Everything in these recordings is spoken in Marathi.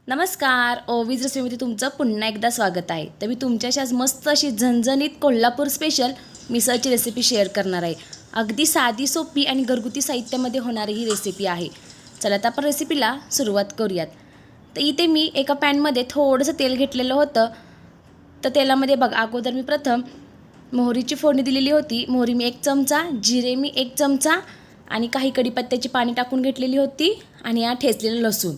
नमस्कार. ओवीज रेसिपीमध्ये तुमचं पुन्हा एकदा स्वागत आहे. तर मी तुमच्याशी आज मस्त अशी झणझणीत कोल्हापूर स्पेशल मिसळची रेसिपी शेअर करणार आहे. अगदी साधी सोपी आणि घरगुती साहित्यामध्ये होणारी ही रेसिपी आहे. चला तर आपण रेसिपीला सुरुवात करूयात. तर इथे मी एका पॅनमध्ये थोडंसं तेल घेतलेलं होतं. तर तेलामध्ये बघा अगोदर मी प्रथम मोहरीची फोडणी दिलेली होती. मोहरी मी 1 चमचा, जिरे मी 1 चमचा आणि काही कढीपत्त्याची पाणी टाकून घेतलेली होती आणि या ठेचलेलं लसूण.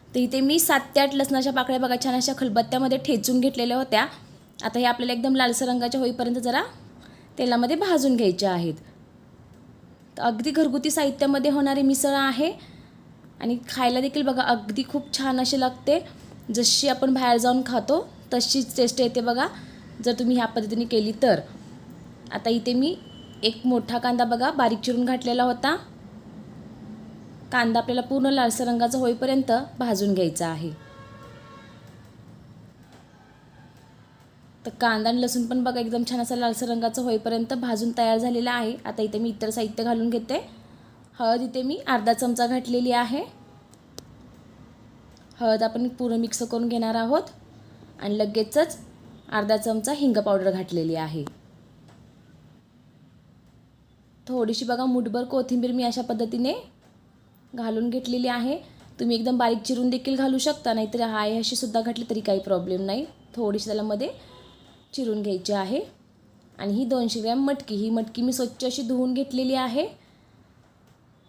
तर इथे मी 7 ते 8 लसणाच्या पाकळ्या बघा छान अशा खलबत्त्यामध्ये ठेचून घेतलेल्या होत्या. आता हे आपल्याला एकदम लालसर रंगाच्या होईपर्यंत जरा तेलामध्ये भाजून घ्यायच्या आहेत. तर अगदी घरगुती साहित्यामध्ये होणारी मिसळ आहे आणि खायला देखील बघा अगदी खूप छान अशी लागते. जशी आपण बाहेर जाऊन खातो तशीच टेस्ट येते बघा जर तुम्ही ह्या पद्धतीने केली तर. आता इथे मी एक मोठा कांदा बघा बारीक चिरून घातलेला होता. कांदा आपल्याला पूर्ण लालसर रंगाचा होईपर्यंत भाजून घ्यायचा आहे. तर कांदा आणि लसूण पण बघा एकदम छान असा लालसर रंगाचा होईपर्यंत भाजून तयार झालेला आहे. आता इथे मी इतर साहित्य घालून घेते. हळद इथे मी अर्धा चमचा घातलेली आहे. हळद आपण पूर्ण मिक्स करून घेणार आहोत आणि लगेचच अर्धा चमचा हिंग पावडर घातलेली आहे. थोडीशी बघा मुठभर कोथिंबीर मी अशा पद्धतीने घालून घेतलेली आहे. तुम्ही एकदम बारीक चिरून देखील घालू शकता, नाहीतर हाय अशी सुद्धा घातली तरी काही प्रॉब्लेम नाही. थोडीशी त्याला मध्ये चिरून घ्यायची आहे. आणि ही 200 ग्रॅम मटकी, ही मटकी मी स्वच्छ अशी धुवून घेतलेली आहे.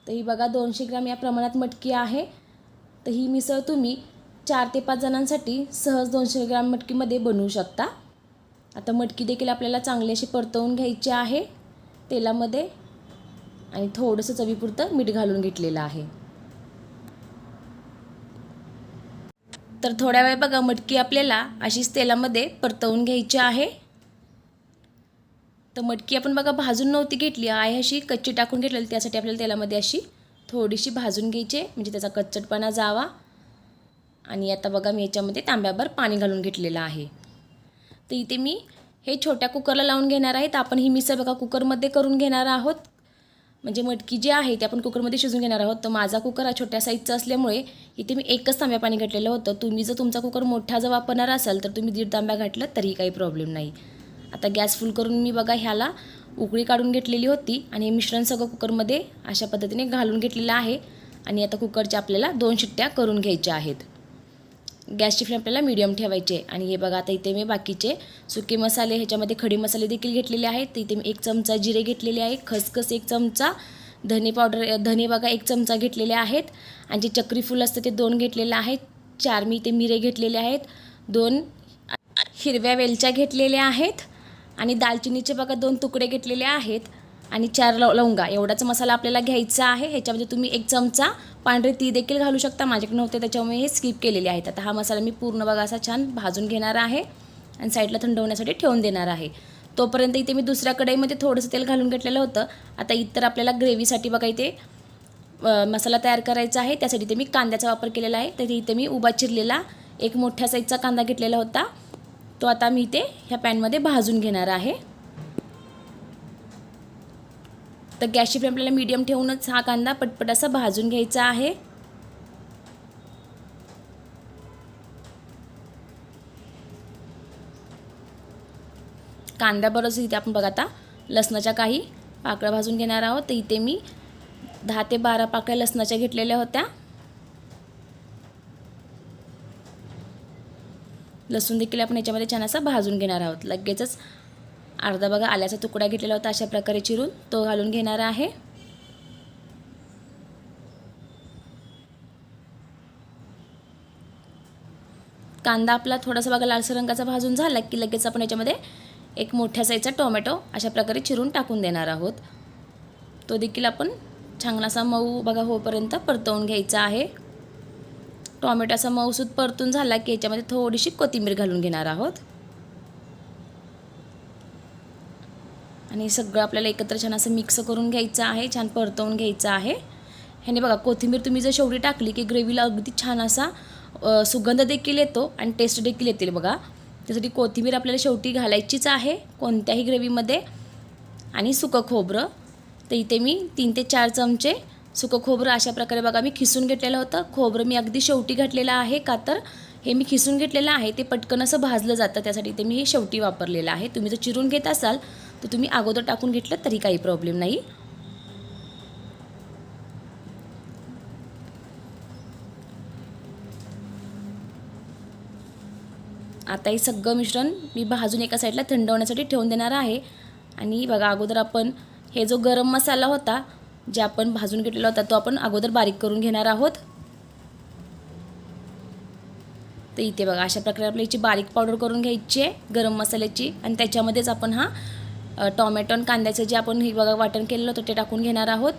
तर ही बघा 200 ग्रॅम या प्रमाणात मटकी आहे. तर ही मिसळ तुम्ही 4 ते 5 जणांसाठी सहज 200 ग्रॅम मटकीमध्ये बनवू शकता. आता मटकी देखील आपल्याला चांगली अशी परतवून घ्यायची आहे तेलामध्ये आणि थोडंसं चवीपुरतं मीठ घालून घेतलेलं आहे. तर थोड्या वेळ बघा मटकी आपल्याला अशीच तेलामध्ये परतवून घ्यायची आहे. तर मटकी आपण बघा भाजून नव्हती घेतली आहे, अशी कच्ची टाकून घेतलेली. त्यासाठी आपल्याला तेलामध्ये अशी थोडीशी भाजून घ्यायची म्हणजे त्याचा कच्चटपणा जावा. आणि आता बघा मी याच्यामध्ये तांब्याभर पाणी घालून घेतलेलं आहे. तर इथे मी हे छोट्या कुकरला लावून घेणार आहे. तर आपण ही मिसळ बघा कुकरमध्ये करून घेणार आहोत. म्हणजे मटकी जी आहे ते आपण कुकरमध्ये शिजवून घेणार आहोत. तर माझा कुकर हा छोट्या साईजचा असल्यामुळे इथे मी 1च तांब्या पाणी घातलेलं होतं. तुम्ही जर तुमचा कुकर मोठा जर वापरणार असाल तर तुम्ही 1.5 तांब्या घातलं तरी काही प्रॉब्लेम नाही. आता गॅस फुल करून मी बघा ह्याला उकळी काढून घेतलेली होती आणि हे मिश्रण सगळं कुकरमध्ये अशा पद्धतीने घालून घेतलेलं आहे. आणि आता कुकरच्या आपल्याला 2 शिट्ट्या करून घ्यायच्या आहेत. गॅसची फ्लेम आपल्याला मीडियम ठेवायची आहे. आणि हे बघा आता इथे मी बाकीचे सुके मसाले ह्याच्यामध्ये खडे मसाले देखील घेतलेले आहेत. तर इथे मी 1 चमचा जिरे घेतलेले आहे, खसखस 1 चमचा, धने बघा 1 चमचा घेतलेले आहेत आणि जे चक्री फूल असतं ते 2 घेतलेले आहेत. 4 मी इथे मिरे घेतलेले आहेत, 2 हिरव्या वेलच्या घेतलेल्या आहेत आणि दालचिनीचे बघा 2 तुकडे घेतलेले आहेत आणि 4 लवंगा. एवढाच मसाला आपल्याला घ्यायचा आहे. ह्याच्यामध्ये तुम्ही 1 चमचा पांढरे तीळ देखील घालू शकता. माझ्याकडे नव्हते त्याच्यामुळे हे स्किप केलेले आहेत. आता हा मसाला मी पूर्ण बघा असा छान भाजून घेणार आहे आणि साईडला थंड होण्यासाठी ठेवून देणार आहे. तोपर्यंत इथे मी दुसऱ्या कढईमध्ये थोडंसं तेल घालून घेतलेलं होतं. आता इतर आपल्याला ग्रेव्हीसाठी बघा इथे मसाला तयार करायचा आहे. त्यासाठी इथे मी कांद्याचा वापर केलेला आहे. तर इथे मी उभा चिरलेला एक मोठ्या साईजचा कांदा घेतलेला होता. तो आता मी इथे ह्या पॅनमध्ये भाजून घेणार आहे. तर गॅसची फ्लेम आपल्याला मीडियम ठेवूनच हा कांदा पटपट असा भाजून घ्यायचा आहे. कांद्याबरोबर इथे आपण बघा आता लसणाच्या काही पाकळ्या भाजून घेणार आहोत. तर इथे मी 10 ते 12 पाकळ्या लसणाच्या घेतलेल्या होत्या. लसूण देखील आपण याच्यामध्ये छान असा भाजून घेणार आहोत. लगेचच अर्धा बघा आल्याचा तुकडा घेतलेला होता अशा प्रकारे चिरून तो घालून घेणार आहे. कांदा आपला थोडासा बघा लालसर रंगाचा भाजून झाला की लगेच आपण याच्यामध्ये एक मोठ्या साईजचा टोमॅटो अशा प्रकारे चिरून टाकून देणार आहोत. तो देखील आपण छान असा मऊ बघा होईपर्यंत परतवून घ्यायचा आहे. टोमॅटो असा मऊसूत परतून झाला की याच्यामध्ये थोडीशी कोथिंबीर घालून घेणार आहोत. आणि सगळं आपल्याला एकत्र छान असं मिक्स करून घ्यायचं आहे, छान परतवून घ्यायचं आहे. ह्याने बघा कोथिंबीर तुम्ही जर शेवटी टाकली की ग्रेव्हीला अगदी छान असा सुगंध देखील येतो आणि टेस्ट देखील येतील बघा. त्यासाठी कोथिंबीर आपल्याला शेवटी घालायचीच आहे कोणत्याही ग्रेव्हीमध्ये. आणि सुकं खोबरं तर इथे मी 3 ते 4 चमचे सुकं खोबरं अशा प्रकारे बघा मी खिसून घेतलेलं होतं. खोबरं मी अगदी शेवटी घातलेलं आहे, का तर हे मी खिसून घेतलेलं आहे ते पटकन असं भाजलं जातं, त्यासाठी ते मी हे शेवटी वापरलेलं आहे. तुम्ही जर चिरून घेत असाल तर तुम्ही अगोदर टाकून घेतलं तरी काही प्रॉब्लेम नाही. आता हे सगळं मिश्रण मी भाजून एका साईडला थंड होण्यासाठी ठेवून देणार आहे. आणि बघा अगोदर आपण हे जो गरम मसाला होता जे आपण भाजून घेतलेला होता तो आपण अगोदर बारीक करून घेणार आहोत. तर इथे बघा अशा प्रकारे आपल्याला याची बारीक पावडर करून घ्यायची आहे गरम मसाल्याची. आणि त्याच्यामध्येच आपण हा टोमॅटो आणि कांद्याचं जे आपण हे बघा वाटण केलेलं होतं ते टाकून घेणार आहोत.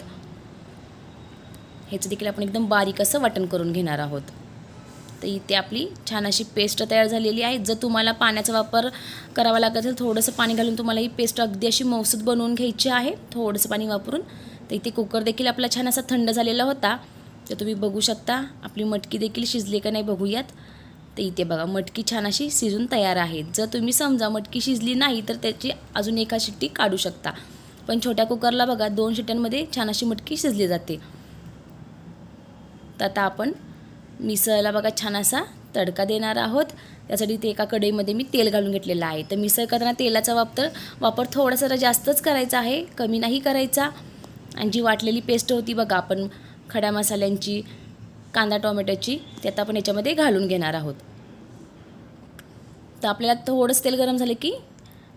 ह्याचं देखील आपण एकदम बारीक असं वाटण करून घेणार आहोत. तर इथे आपली छान अशी पेस्ट तयार झालेली आहे. जर तुम्हाला पाण्याचा वापर करावा लागत असेल थोडंसं पाणी घालून तुम्हाला ही पेस्ट अगदी अशी मौसूद बनवून घ्यायची आहे थोडंसं पाणी वापरून. तर इथे कुकर देखील आपला छान असा थंड झालेला होता. तर तुम्ही बघू शकता आपली मटकी देखील शिजली का नाही बघूयात. तर इथे बघा मटकी छान अशी शिजून तयार आहे. जर तुम्ही समजा मटकी शिजली नाही तर त्याची अजून एका शिट्टी काढू शकता, पण छोट्या कुकरला बघा 2 शिट्ट्यांमध्ये छान अशी मटकी शिजली जाते. तर आता आपण मिसळला बघा छान असा तडका देणार आहोत. त्यासाठी ते एका कढईमध्ये मी तेल घालून घेतलेलं आहे. तर मिसळ करताना तेलाचा वापर थोडासा जास्तच करायचा आहे, कमी नाही करायचा. आणि जी वाटलेली पेस्ट होती बघा आपण खड्या मसाल्यांची कांदा टोमॅटोची ते आता आपण याच्यामध्ये घालून घेणार आहोत. तर आपल्याला थोडंसं तेल गरम झालं की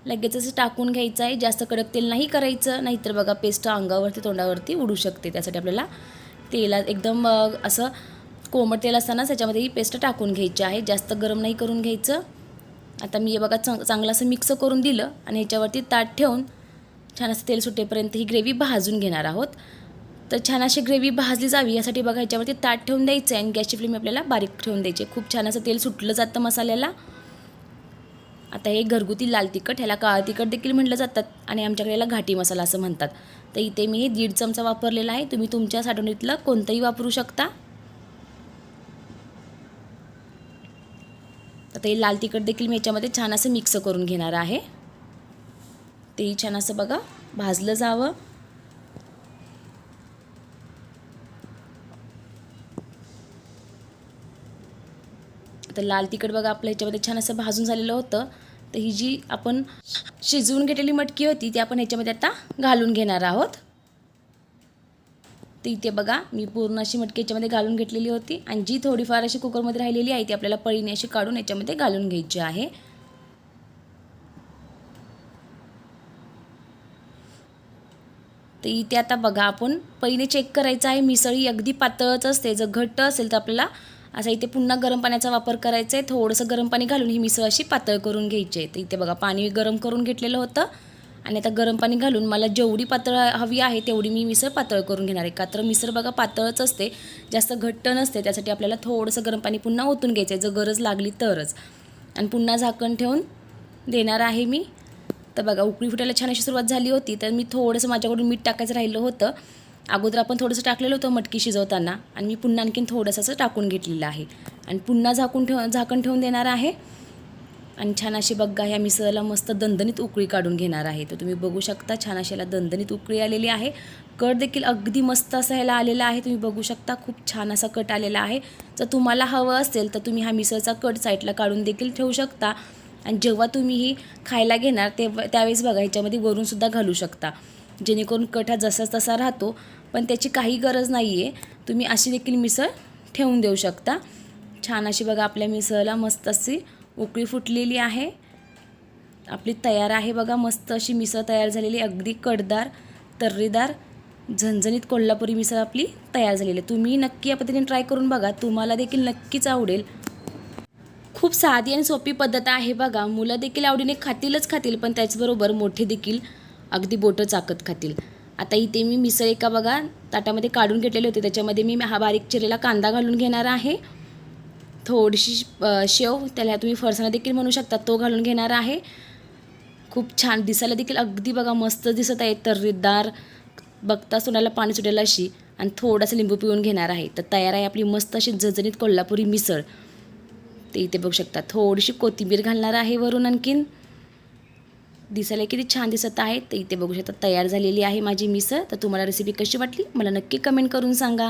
लगेच असं टाकून घ्यायचं आहे. जास्त कडक तेल नाही करायचं, नाहीतर बघा पेस्ट अंगावरती तोंडावरती उडू शकते. त्यासाठी आपल्याला तेलात एकदम असं कोमट तेल असतानाच त्याच्यामध्ये ही पेस्ट टाकून घ्यायची आहे, जास्त गरम नाही करून घ्यायचं. आता मी हे बघा चांगलं असं मिक्स करून दिलं आणि ह्याच्यावरती ताट ठेवून छान असं तेल सुटेपर्यंत ही ग्रेव्ही भाजून घेणार आहोत. तर छान अशी ग्रेव्ही भाजली जावी यासाठी बघा ह्याच्यावरती ताट ठेवून द्यायचं आहे आणि गॅसची फ्लेम आपल्याला बारीक ठेवून द्यायची. खूप छान असं तेल सुटलं जातं मसाल्याला. आता हे घरगुती लाल तिखट, ह्याला काळं तिखट देखील म्हटलं जातात आणि आमच्याकडे याला घाटी मसाला असं म्हणतात. तर इथे मी हे 1.5 चमचा वापरलेला आहे. तुम्ही तुमच्या साठवणीतलं कोणतंही वापरू शकता. आता हे लाल तिखट देखील मी याच्यामध्ये छान असं मिक्स करून घेणार आहे. तेही छान असं बघा भाजलं जावं. तर लाल तिखट बघा आपल्या ह्याच्यामध्ये छान असं भाजून झालेलं होतं. तर ही जी आपण शिजवून घेतलेली मटकी होती ती आपण ह्याच्यामध्ये आता घालून घेणार आहोत. तर इथे बघा मी पूर्ण अशी मटकी याच्यामध्ये घालून घेतलेली होती आणि जी थोडीफार अशी कुकरमध्ये राहिलेली आहे ती आपल्याला पळीने अशी काढून याच्यामध्ये घालून घ्यायची आहे. तर इथे आता बघा आपण पळीने चेक करायचं आहे. मिसळी अगदी पातळच असते, जर घट्ट असेल तर आपल्याला असा इथे पुन्हा गरम पाण्याचा वापर करायचा आहे. थोडंसं गरम पाणी घालून ही मिसळ अशी पातळ करून घ्यायची आहे. तर इथे बघा पाणी गरम करून घेतलेलं होतं आणि आता गरम पाणी घालून मला जेवढी पातळ हवी आहे तेवढी मी मिसळ पातळ करून घेणार आहे. का तर मिसळ बघा पातळच असते, जास्त घट्ट नसते. त्यासाठी आपल्याला थोडंसं गरम पाणी पुन्हा ओतून घ्यायचं आहे जर गरज लागली तरच. आणि पुन्हा झाकण ठेवून देणार आहे मी. तर बघा उकळी फुटायला छान अशी सुरुवात झाली होती. तर मी थोडंसं माझ्याकडून मीठ टाकायचं राहिलं होतं. अगोदर आपण थोडंसं टाकलेलं होतं मटकी शिजवताना आणि मी पुन्हा आणखीन थोडंसं असं टाकून घेतलेलं आहे आणि पुन्हा झाकण ठेवून देणार आहे. आणि छान अशी बघा ह्या मिसळला मस्त दणदणीत उकळी काढून घेणार आहे. तर तुम्ही बघू शकता छान अशी याला दणदणीत उकळी आलेली आहे. कट देखील अगदी मस्त असा ह्याला आलेला आहे. तुम्ही बघू शकता खूप छान असा कट आलेला आहे. जर तुम्हाला हवं असेल तर तुम्ही हा मिसळचा कट साईडला काढून देखील ठेवू शकता आणि जेव्हा तुम्ही ही खायला घेणार त्यावेळेस बघा ह्याच्यामध्ये वरूनसुद्धा घालू शकता, जेणेकरून कट हा जसाच तसा राहतो. पण त्याची काही गरज नाही आहे, तुम्ही अशी देखील मिसळ ठेवून देऊ शकता. छान अशी बघा आपल्या मिसळला मस्त अशी उकळी फुटलेली आहे. आपली तयार आहे बघा मस्त अशी मिसळ तयार झालेली, अगदी कडदार तर्रीदार झणझणीत कोल्हापुरी मिसळ आपली तयार झालेली आहे. तुम्ही नक्की या पद्धतीने ट्राय करून बघा, तुम्हाला देखील नक्कीच आवडेल. खूप साधी आणि सोपी पद्धत आहे बघा. मुलं देखील आवडीने खातील, पण त्याचबरोबर मोठे देखील अगदी बोटं चाकत खातील. आता इथे मी मिसळ एका बघा ताटामध्ये काढून घेतलेले होते. त्याच्यामध्ये मी हा बारीक चिरलेला कांदा घालून घेणार आहे. थोडीशी शेव, त्याला तुम्ही फरसाणा देखील म्हणू शकता, तो घालून घेणार आहे. खूप छान दिसायला देखील अगदी बघा मस्त दिसत आहे, तर्रीदार, बघताच तोंडाला पाणी सुटेल अशी. आणि थोडासा लिंबू पिळून घेणार आहे. तर तयार आहे आपली मस्त अशी झणझणीत कोल्हापुरी मिसळ. ते इथे बघू शकता थोडीशी कोथिंबीर घालणार आहे वरून आणखीन. दिसायला किती छान दिसत आहे. तर इथे बघू शकता तयार झालेली आहे माझी मिसळ. तर तुम्हाला रेसिपी कशी वाटली मला नक्की कमेंट करून सांगा.